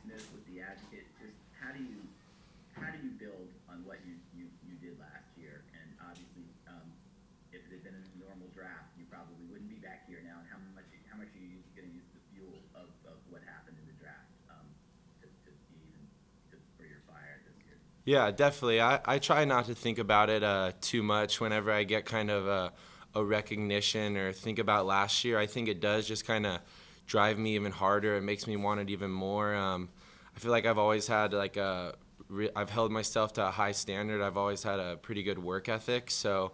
Smith with the Advocate. Just how do you build on what you did last year? And obviously, if it had been a normal draft, you probably wouldn't be back here now. And how much are you going to use the fuel of what happened in the draft to be even for your fire this year? Yeah, definitely. I try not to think about it too much whenever I get kind of a recognition or think about last year. I think it does just kind of drive me even harder. It makes me want it even more. I feel like I've always had I've held myself to a high standard. I've always had a pretty good work ethic. So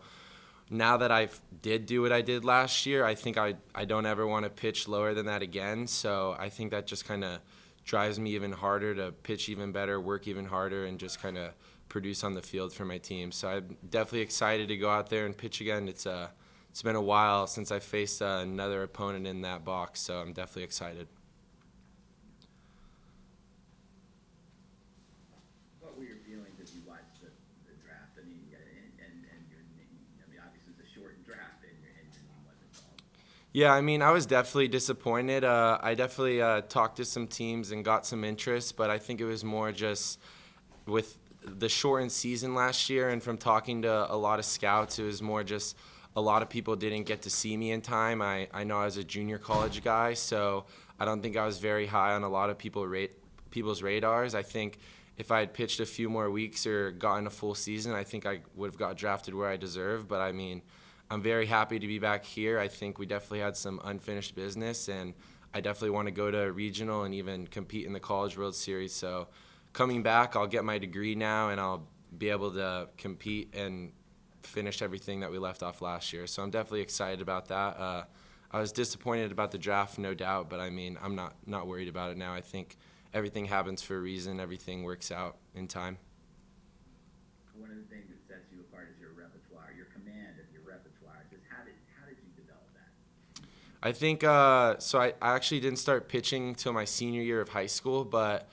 now that I did do what I did last year, I think I don't ever want to pitch lower than that again. So I think that just kind of drives me even harder to pitch even better, work even harder, and just kind of produce on the field for my team. So I'm definitely excited to go out there and pitch again. It's been a while since I faced another opponent in that box, so I'm definitely excited. What were your feelings as you watched the draft? I mean, and your name, I mean, obviously it's a shortened draft, and your name wasn't called. Yeah, I mean, I was definitely disappointed. I definitely talked to some teams and got some interest, but I think it was more just with the shortened season last year and from talking to a lot of scouts, it was more just a lot of people didn't get to see me in time. I know I was a junior college guy, so I don't think I was very high on a lot of people's radars. I think if I had pitched a few more weeks or gotten a full season, I think I would have got drafted where I deserve. But I mean, I'm very happy to be back here. I think we definitely had some unfinished business, and I definitely want to go to regional and even compete in the College World Series. So coming back, I'll get my degree now, and I'll be able to compete and finish everything that we left off last year. So I'm definitely excited about that. I was disappointed about the draft, no doubt, but I mean, I'm not worried about it now. I think everything happens for a reason. Everything works out in time. One of the things that sets you apart is your repertoire, your command of your repertoire. Just how did you develop that? I think so. I actually didn't start pitching till my senior year of high school, but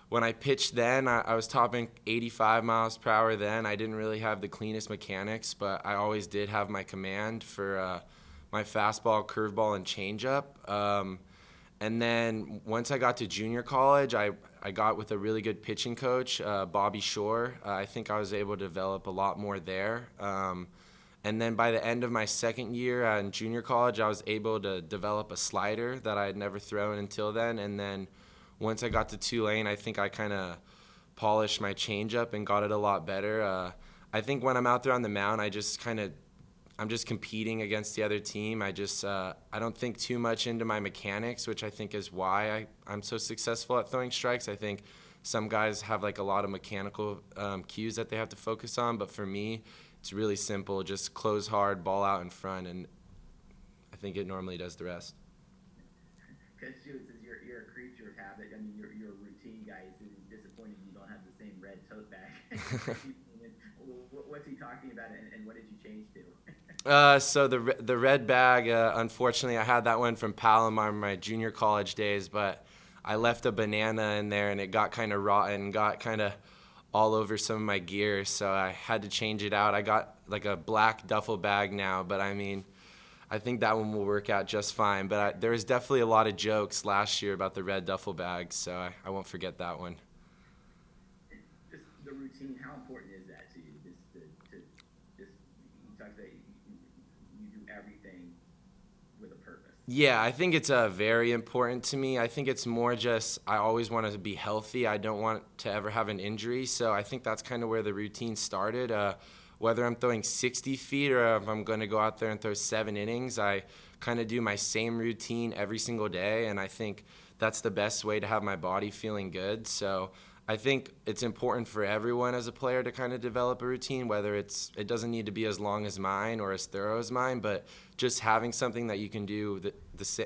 when I pitched then, I was topping 85 miles per hour then. I didn't really have the cleanest mechanics, but I always did have my command for my fastball, curveball, and changeup. And then once I got to junior college, I got with a really good pitching coach, Bobby Shore. I think I was able to develop a lot more there. And then by the end of my second year in junior college, I was able to develop a slider that I had never thrown until then. And then once I got to Tulane, I think I kind of polished my changeup and got it a lot better. I think when I'm out there on the mound, I'm just competing against the other team. I don't think too much into my mechanics, which I think is why I'm so successful at throwing strikes. I think some guys have like a lot of mechanical cues that they have to focus on, but for me, it's really simple. Just close hard, ball out in front, and I think it normally does the rest. Because since you're a creature of habit, I mean, you're a routine guy. It's disappointing you don't have the same red tote bag. What's he talking about, and what did you change to? So the red bag, unfortunately, I had that one from Palomar my junior college days, but I left a banana in there and it got kind of rotten, got kind of all over some of my gear, so I had to change it out. I got like a black duffel bag now, but I mean, I think that one will work out just fine. But there was definitely a lot of jokes last year about the red duffel bag, so I won't forget that one. Just the routine, how important is that to you? Just you talk about you do everything with a purpose. Yeah, I think it's very important to me. I think it's more just I always want to be healthy. I don't want to ever have an injury, so I think that's kind of where the routine started. Whether I'm throwing 60 feet or if I'm going to go out there and throw 7 innings, I kind of do my same routine every single day, and I think that's the best way to have my body feeling good. So I think it's important for everyone as a player to kind of develop a routine, whether it doesn't need to be as long as mine or as thorough as mine, but just having something that you can do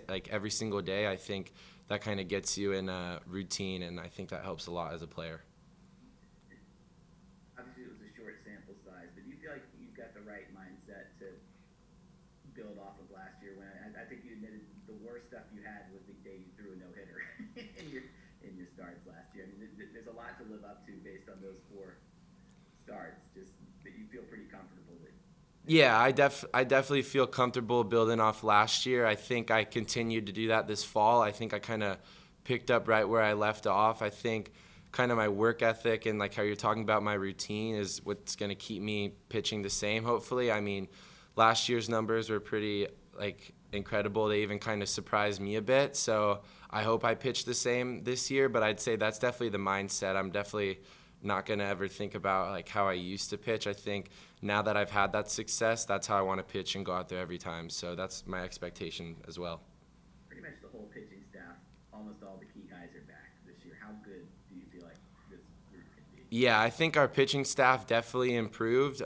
like every single day, I think that kind of gets you in a routine, and I think that helps a lot as a player. Obviously, it was a short sample size, but do you feel like you've got the right mindset to build off of last year? When I think you admitted the worst stuff you had was the day you threw a no-hitter in your starts last year. I mean, there's a lot to live up to based on those 4 starts. Just that you feel pretty comfortable with. Yeah, I definitely feel comfortable building off last year. I think I continued to do that this fall. I think I kind of picked up right where I left off. I think kind of my work ethic and like how you're talking about my routine is what's going to keep me pitching the same, hopefully. I mean, last year's numbers were pretty like incredible. They even kind of surprised me a bit. So I hope I pitch the same this year, but I'd say that's definitely the mindset. I'm definitely not going to ever think about like how I used to pitch. I think now that I've had that success, that's how I want to pitch and go out there every time. So that's my expectation as well. Pretty much the whole pitching staff, almost all the key guys are back this year. How good do you feel like this group can be? Yeah, I think our pitching staff definitely improved.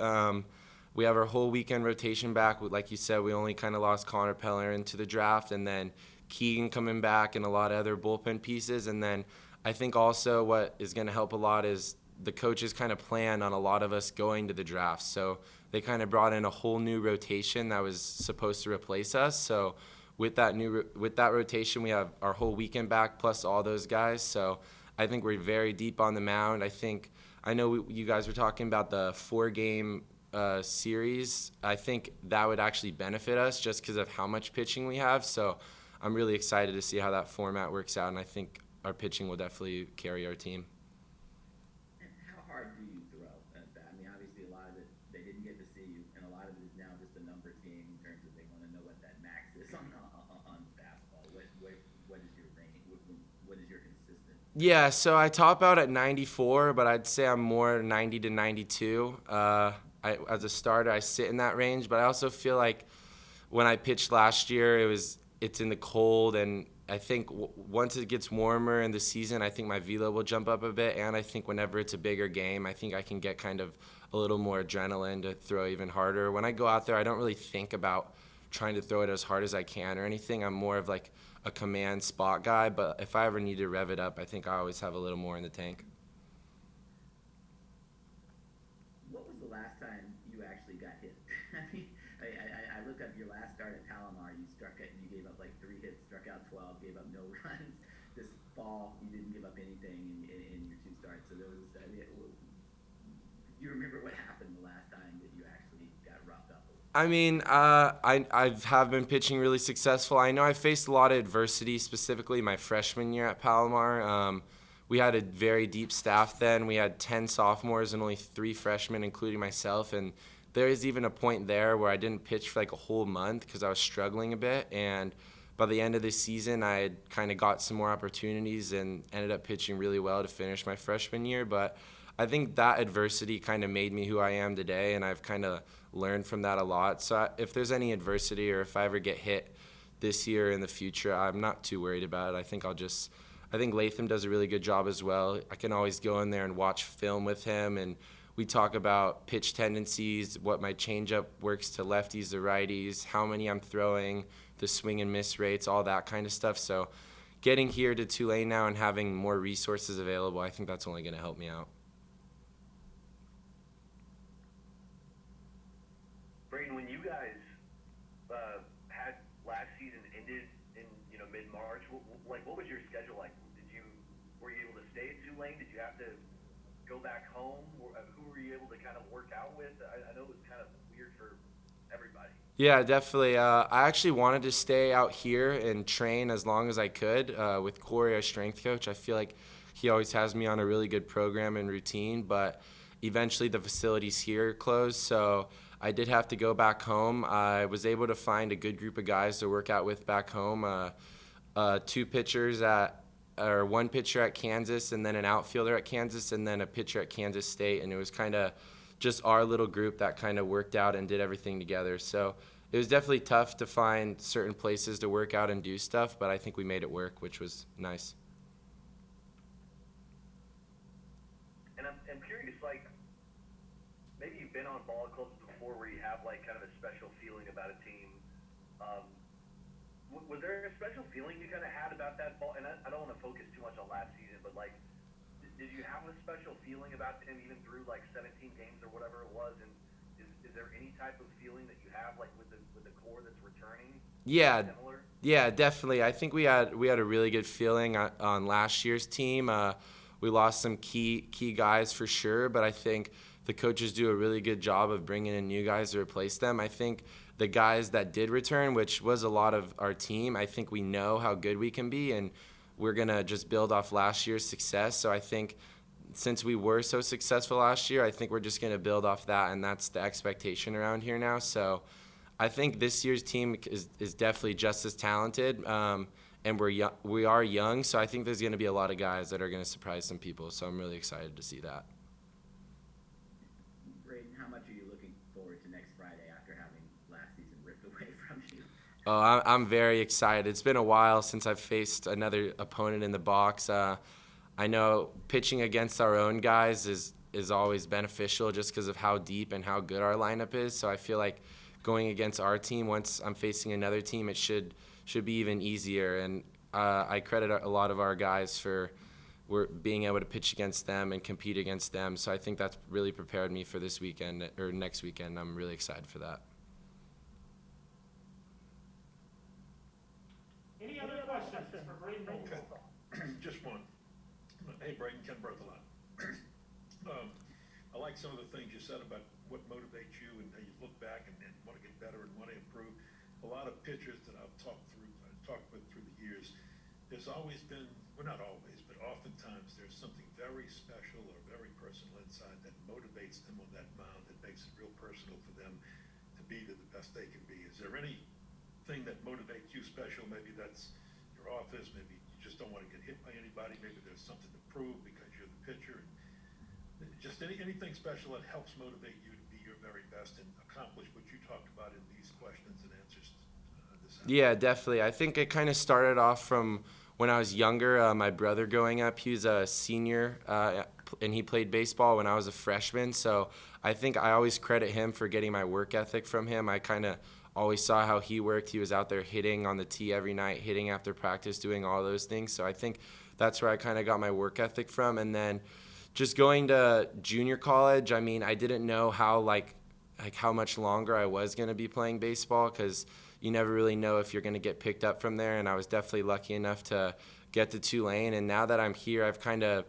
We have our whole weekend rotation back. Like you said, we only kind of lost Connor Peller into the draft, and then Keegan coming back and a lot of other bullpen pieces. And then I think also what is going to help a lot is the coaches kind of planned on a lot of us going to the draft. So they kind of brought in a whole new rotation that was supposed to replace us. So with that rotation, we have our whole weekend back plus all those guys. So I think we're very deep on the mound. I know you guys were talking about the 4-game series. I think that would actually benefit us just because of how much pitching we have. So I'm really excited to see how that format works out, and I think our pitching will definitely carry our team. And how hard do you throw at that? I mean, obviously a lot of it they didn't get to see you, and a lot of it is now just a numbers game in terms of they want to know what that max is on fastball. What is your range? What is your consistent? Yeah, so I top out at 94, but I'd say I'm more 90 to 92. As a starter, I sit in that range, but I also feel like when I pitched last year, it's in the cold, and I think once it gets warmer in the season, I think my velo will jump up a bit, and I think whenever it's a bigger game, I think I can get kind of a little more adrenaline to throw even harder. When I go out there, I don't really think about trying to throw it as hard as I can or anything. I'm more of like a command spot guy, but if I ever need to rev it up, I think I always have a little more in the tank. What was the last time you actually got hit? I mean, I looked up your last start at Palomar. You gave up like 3 hits, struck out 12, gave up no runs. This fall, you didn't give up anything in your 2 starts. So do you remember what happened the last time that you actually got roughed up? I mean, I have been pitching really successful. I know I faced a lot of adversity, specifically my freshman year at Palomar. We had a very deep staff then. We had 10 sophomores and only 3 freshmen, including myself. And there is even a point there where I didn't pitch for like a whole month because I was struggling a bit. And by the end of the season, I had kind of got some more opportunities and ended up pitching really well to finish my freshman year. But I think that adversity kind of made me who I am today, and I've kind of learned from that a lot. So if there's any adversity or if I ever get hit this year or in the future, I'm not too worried about it. I think Latham does a really good job as well. I can always go in there and watch film with him, and we talk about pitch tendencies, what my changeup works to lefties or righties, how many I'm throwing, the swing and miss rates, all that kind of stuff. So getting here to Tulane now and having more resources available, I think that's only going to help me out. Braden, when you guys had last season ended in mid-March, what was your schedule like? Were you able to stay at Tulane? Did you have to go back home? Who were you able to kind of work out with? I know it was kind of weird for everybody. Yeah, definitely. I actually wanted to stay out here and train as long as I could with Corey, our strength coach. I feel like he always has me on a really good program and routine, but eventually the facilities here closed, so I did have to go back home. I was able to find a good group of guys to work out with back home. 2 pitchers or 1 pitcher at Kansas, and then an outfielder at Kansas, and then a pitcher at Kansas State. And it was kind of just our little group that kind of worked out and did everything together. So it was definitely tough to find certain places to work out and do stuff, but I think we made it work, which was nice. And I'm curious, like, maybe you've been on ball clubs before where you have like kind of a special feeling about a team. Was there a special feeling you kind of had about that ball? And I don't want to focus too much on last season, but like, did you have a special feeling about him even through like 17 games or whatever it was? And is there any type of feeling that you have like with the core that's returning? Yeah, similar? yeah, definitely. I think we had a really good feeling on last year's team. We lost some key guys for sure, but I think the coaches do a really good job of bringing in new guys to replace them. I think the guys that did return, which was a lot of our team, I think we know how good we can be, and we're going to just build off last year's success. So I think since we were so successful last year, I think we're just going to build off that, and that's the expectation around here now. So I think this year's team is definitely just as talented, and we are young, so I think there's going to be a lot of guys that are going to surprise some people, so I'm really excited to see that. Braden, how much are you looking forward to next Friday after having last season ripped away from you? Oh, I'm very excited. It's been a while since I've faced another opponent in the box. I know pitching against our own guys is always beneficial just because of how deep and how good our lineup is. So I feel like going against our team, once I'm facing another team, it should be even easier. And I credit a lot of our guys for being able to pitch against them and compete against them. So I think that's really prepared me for this weekend or next weekend. I'm really excited for that. Any other questions for Braden? Okay, just one. Hey, Braden, Ken Berthelot. I like some of the things you said about what motivates you and how you look back and want to get better and want to improve. A lot of pitchers that I've talked with through the years, there's always been, well, not always, but oftentimes there's something very special or very personal inside that motivates them on that mound, that makes it real personal for them to be the best they can be. Is there anything that motivates you special? Maybe that's your office, maybe you just don't want to get hit by anybody, maybe there's something to prove because you're the pitcher. Just anything special that helps motivate you to be your very best and accomplish what you talked about in these questions and answers this afternoon. Yeah, definitely. I think it kind of started off from when I was younger. My brother growing up, he was a senior, and he played baseball when I was a freshman. So I think I always credit him for getting my work ethic from him. I kind of always saw how he worked. He was out there hitting on the tee every night, hitting after practice, doing all those things. So I think that's where I kind of got my work ethic from. And then just going to junior college, I mean, I didn't know how how much longer I was going to be playing baseball because you never really know if you're going to get picked up from there. And I was definitely lucky enough to get to Tulane. And now that I'm here, I've kind of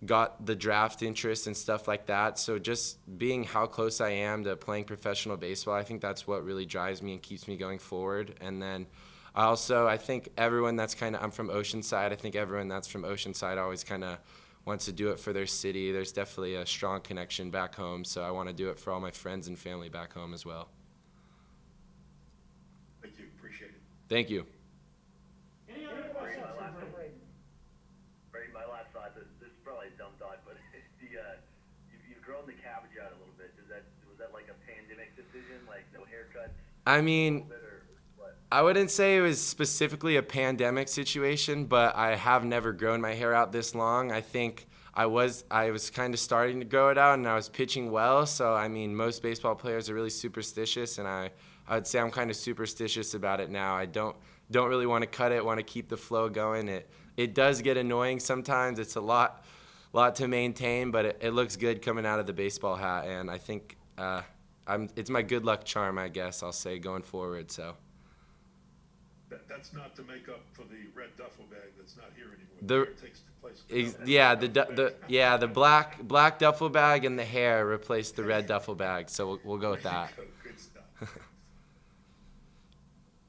got the draft interest and stuff like that. So just being how close I am to playing professional baseball, I think that's what really drives me and keeps me going forward. And then I think everyone that's I'm from Oceanside, I think everyone that's from Oceanside always kind of wants to do it for their city. There's definitely a strong connection back home, so I want to do it for all my friends and family back home as well. Thank you, appreciate it. Thank you. Any other questions for Braden? Braden, my last thought, this is probably a dumb thought, but you've grown the cabbage out a little bit. Was that like a pandemic decision, like no haircuts? I mean, Or what? I wouldn't say it was specifically a pandemic situation, but I have never grown my hair out this long. I think I was kind of starting to grow it out, and I was pitching well. So, I mean, most baseball players are really superstitious, and I would say I'm kind of superstitious about it now. I don't really want to cut it, want to keep the flow going. It does get annoying sometimes. It's a lot to maintain, but it looks good coming out of the baseball hat, and I think it's my good luck charm, I guess I'll say, going forward. So. That's not to make up for the red duffel bag that's not here anymore. The- hair takes the place of the black duffel bag and the hair replaced the red duffel bag, so we'll go with that. Good stuff.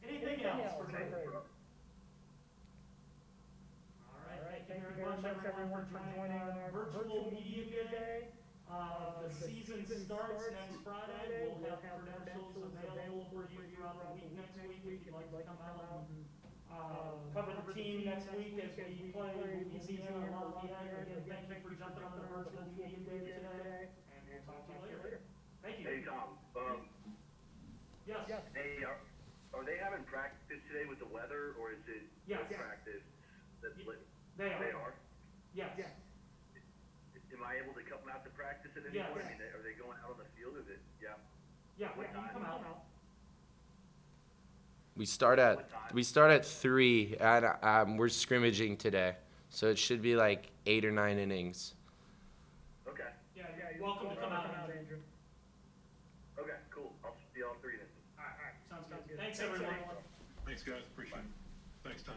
Anything else for Braden? All right, thank you very much, everyone, for joining our virtual media day. The season starts next Friday. We'll have credentials available for you throughout the week next week if you'd like to come out and cover the team next week as we play Louisiana and Lafayette. Again, thank you for jumping on the virtual media day today, and we'll talk to you later. Thank you. Hey, Tom. Yes. Hey, are they having practice today with the weather, or is it Yes. practice? They are. They are? Yes. Am I able to come out to practice at any Yes. point? I mean, are they going out on the field? Is it? Yeah. Yeah, you can come out. We start at 3, and we're scrimmaging today, so it should be like 8 or 9 innings. Okay. Yeah, you're welcome to come out, Andrew. Okay, cool. I'll see y'all 3 then. All right, sounds good. Thanks, everyone. Thanks, guys, appreciate it. Thanks, Tom.